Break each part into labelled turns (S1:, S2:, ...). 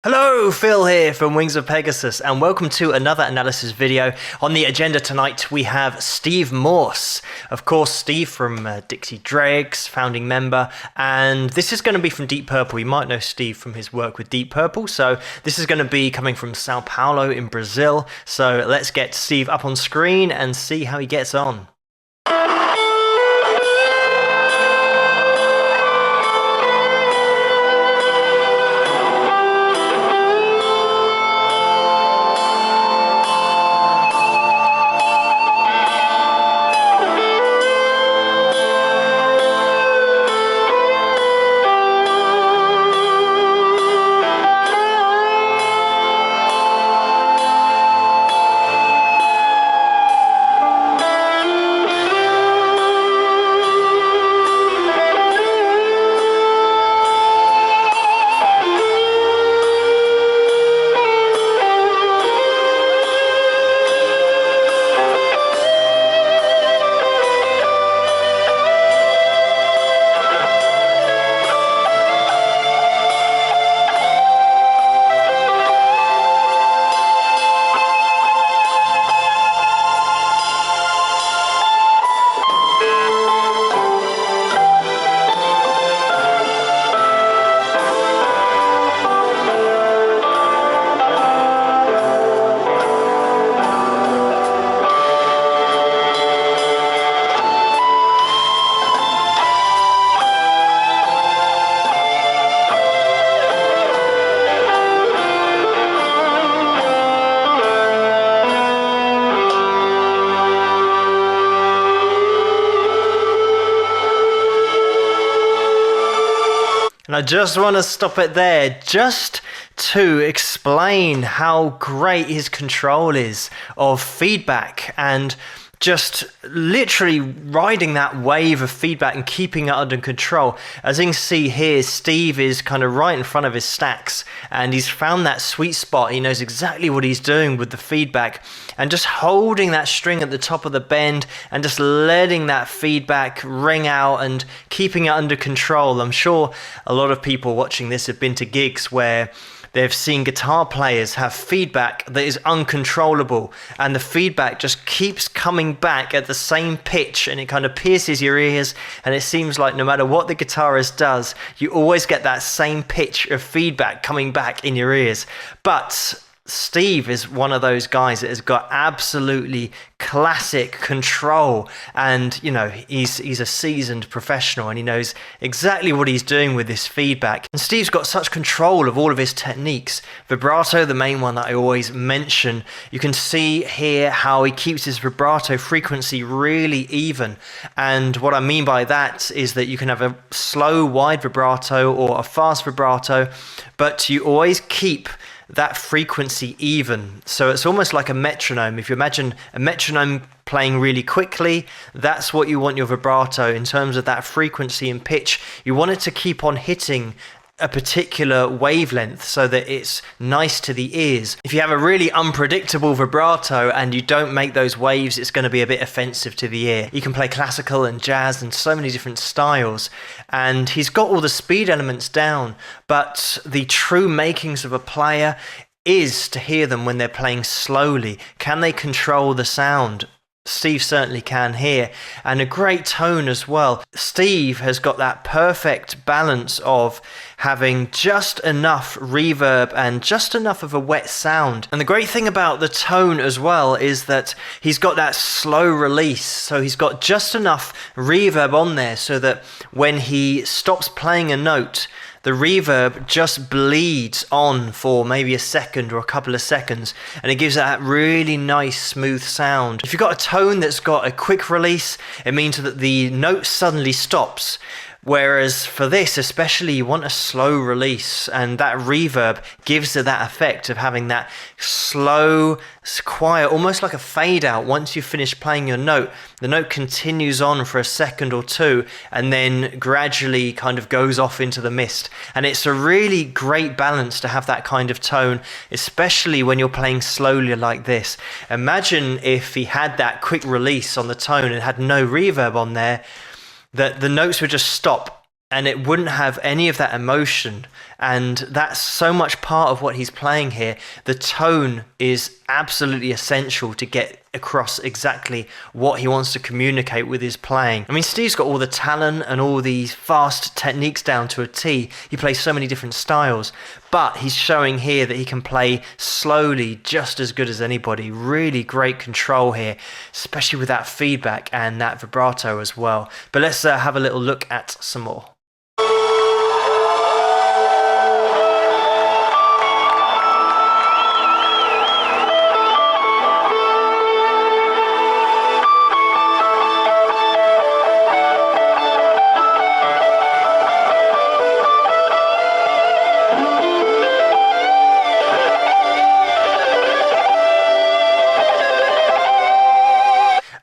S1: Hello, Phil here from Wings of Pegasus, and welcome to another analysis video. On the agenda tonight, we have Steve Morse. Of course, Steve from Dixie, Dreg's founding member, and this is going to be from Deep Purple. You might know Steve from his work with Deep Purple, so this is going to be coming from Sao Paulo in Brazil. So let's get Steve up on screen and see how he gets on. And I just want to stop it there just to explain how great his control is of feedback and just literally riding that wave of feedback and keeping it under control. As you can see here, Steve is kind of right in front of his stacks and he's found that sweet spot. He knows exactly what he's doing with the feedback and just holding that string at the top of the bend and just letting that feedback ring out and keeping it under control. I'm sure a lot of people watching this have been to gigs where they've seen guitar players have feedback that is uncontrollable and the feedback just keeps coming back at the same pitch and it kind of pierces your ears, and it seems like no matter what the guitarist does, you always get that same pitch of feedback coming back in your ears. But Steve is one of those guys that has got absolutely classic control, and you know, he's a seasoned professional and he knows exactly what he's doing with this feedback. And Steve's got such control of all of his techniques. Vibrato, the main one that I always mention, you can see here how he keeps his vibrato frequency really even, and what I mean by that is that you can have a slow wide vibrato or a fast vibrato, but you always keep that frequency even. So it's almost like a metronome. If you imagine a metronome playing really quickly, that's what you want your vibrato in terms of that frequency and pitch. You want it to keep on hitting a particular wavelength so that it's nice to the ears. If you have a really unpredictable vibrato and you don't make those waves, it's going to be a bit offensive to the ear. You can play classical and jazz and so many different styles, and he's got all the speed elements down, but the true makings of a player is to hear them when they're playing slowly. Can they control the sound? Steve certainly can here, and a great tone as well. Steve has got that perfect balance of having just enough reverb and just enough of a wet sound. And the great thing about the tone as well is that he's got that slow release, so he's got just enough reverb on there so that when he stops playing a note, the reverb just bleeds on for maybe a second or a couple of seconds, and it gives that really nice smooth sound. If you've got a tone that's got a quick release, it means that the note suddenly stops. Whereas for this especially, you want a slow release, and that reverb gives it that effect of having that slow, quiet, almost like a fade out. Once you finish playing your note, the note continues on for a second or two and then gradually kind of goes off into the mist. And it's a really great balance to have that kind of tone, especially when you're playing slowly like this. Imagine if he had that quick release on the tone and had no reverb on there, that the notes would just stop and it wouldn't have any of that emotion, And that's so much part of what he's playing here. The tone is absolutely essential to get across exactly what he wants to communicate with his playing. I mean, Steve's got all the talent and all these fast techniques down to a T. He plays so many different styles, but he's showing here that he can play slowly just as good as anybody. Really great control here, especially with that feedback and that vibrato as well. But let's have a little look at some more.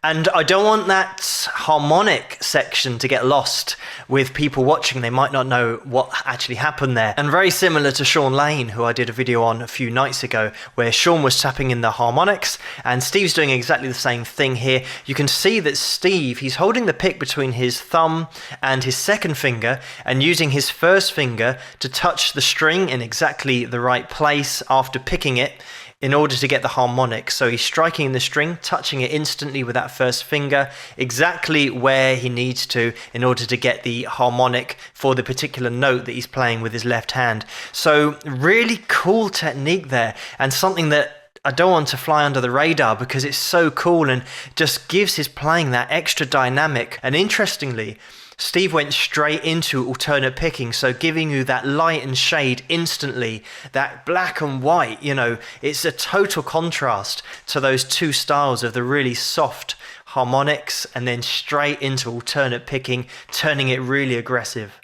S1: And I don't want that harmonic section to get lost with people watching. They might not know what actually happened there. And very similar to Sean Lane, who I did a video on a few nights ago, where Sean was tapping in the harmonics, and Steve's doing exactly the same thing here. You can see that Steve, he's holding the pick between his thumb and his second finger, and using his first finger to touch the string in exactly the right place after picking it, in order to get the harmonic. So he's striking the string, touching it instantly with that first finger, exactly where he needs to in order to get the harmonic for the particular note that he's playing with his left hand. So really cool technique there, and something that I don't want to fly under the radar because it's so cool and just gives his playing that extra dynamic. And interestingly, Steve went straight into alternate picking, so giving you that light and shade instantly, that black and white, you know, it's a total contrast to those two styles of the really soft harmonics and then straight into alternate picking, turning it really aggressive.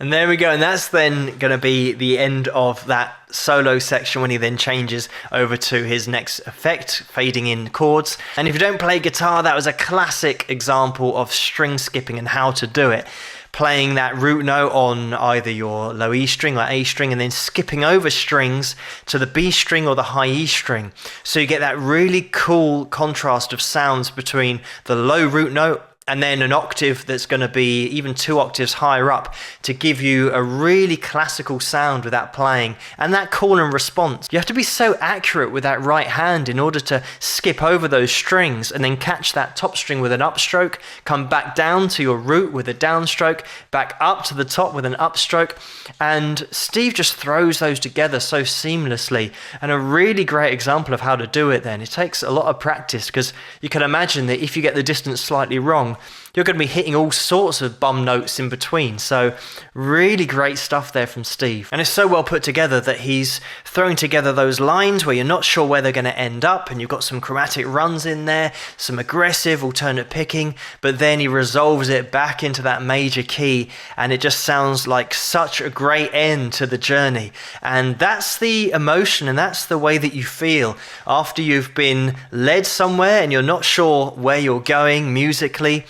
S1: And there we go, and that's then going to be the end of that solo section when he then changes over to his next effect, fading in chords. And if you don't play guitar, that was a classic example of string skipping and how to do it. Playing that root note on either your low E string or A string and then skipping over strings to the B string or the high E string. So you get that really cool contrast of sounds between the low root note and then an octave that's going to be even 2 octaves higher up to give you a really classical sound with that playing and that call and response. You have to be so accurate with that right hand in order to skip over those strings and then catch that top string with an upstroke, come back down to your root with a downstroke, back up to the top with an upstroke, and Steve just throws those together so seamlessly, and a really great example of how to do it then. It takes a lot of practice because you can imagine that if you get the distance slightly wrong, you're going to be hitting all sorts of bum notes in between. So really great stuff there from Steve. And it's so well put together that he's throwing together those lines where you're not sure where they're going to end up, and you've got some chromatic runs in there, some aggressive alternate picking, but then he resolves it back into that major key, and it just sounds like such a great end to the journey. And that's the emotion, and that's the way that you feel after you've been led somewhere and you're not sure where you're going musically.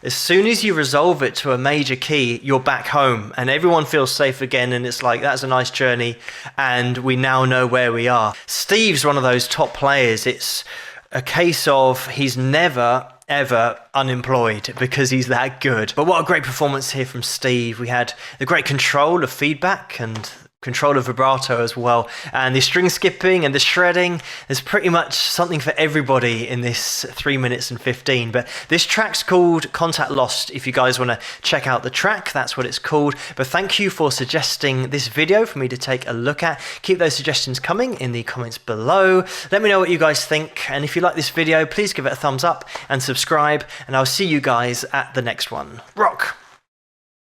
S1: As soon as you resolve it to a major key, you're back home and everyone feels safe again, and it's like, that's a nice journey and we now know where we are. Steve's one of those top players. It's a case of he's never ever unemployed because he's that good. But what a great performance here from Steve. We had the great control of feedback and control of vibrato as well, and the string skipping and the shredding. There's pretty much something for everybody in this 3 minutes and 15. But this track's called Contact Lost. If you guys want to check out the track, that's what it's called. But thank you for suggesting this video for me to take a look at. Keep those suggestions coming in the comments below. Let me know what you guys think, and if you like this video, please give it a thumbs up and subscribe, and I'll see you guys at the next one. Rock!